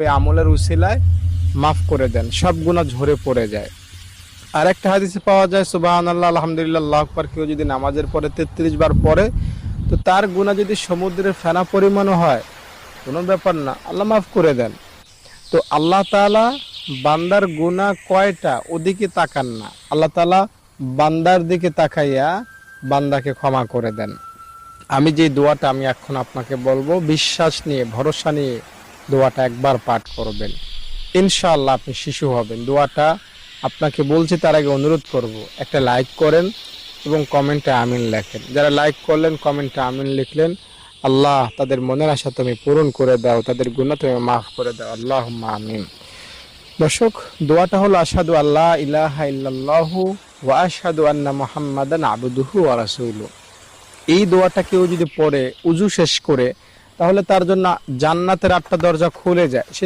আমলের উসিলায় মাফ করে দেন, সব গুনাহ ঝরে পড়ে যায়। আর একটা হাদিসে পাওয়া যায় সুবহানাল্লাহ আলহামদুলিল্লাহ আল্লাহু আকবার কেউ যদি নামাজের পরে 33 বার পড়ে, তো তার গুনাহ যদি সমুদ্রের ফেনা পরিমাণও হয়, কোনো ব্যাপার না, আল্লাহ মাফ করে দেন। তো আল্লাহ তাআলা বান্দার গুনাহ কয়টা ওদিকে তাকান না, আল্লাহ তাআলা বান্দার দিকে তাকাইয়া বান্দাকে ক্ষমা করে দেন। আমি যে দোয়াটা আমি এখন আপনাকে বলবো, বিশ্বাস নিয়ে ভরসা নিয়ে দোয়াটা একবার পাঠ করবেন, ইনশাআল্লাহ আপনি শিশু হবেন। দোয়াটা আপনাকে বলছি, তার আগে অনুরোধ করব একটা লাইক করেন এবং কমেন্টে আমিন লেখেন। যারা লাইক করলেন, কমেন্টে আমিন লিখলেন, আল্লাহ তাদের মনের আশা তুমি পূরণ করে দাও, তাদের গুনাহ তুমি মাফ করে দাও, আল্লাহুম্মা আমিন। দর্শক, দোয়াটা হলো আশহাদু আল্লা ইলাহা ইল্লাল্লাহু ওয়া আশহাদু আন্না মুহাম্মাদান আবদুহু ওয়া রাসূলুহু। এই দোয়াটা কেউ যদি পড়ে উযু শেষ করে, তাহলে তার জন্য জান্নাতের 8টা দরজা খুলে যায়। সে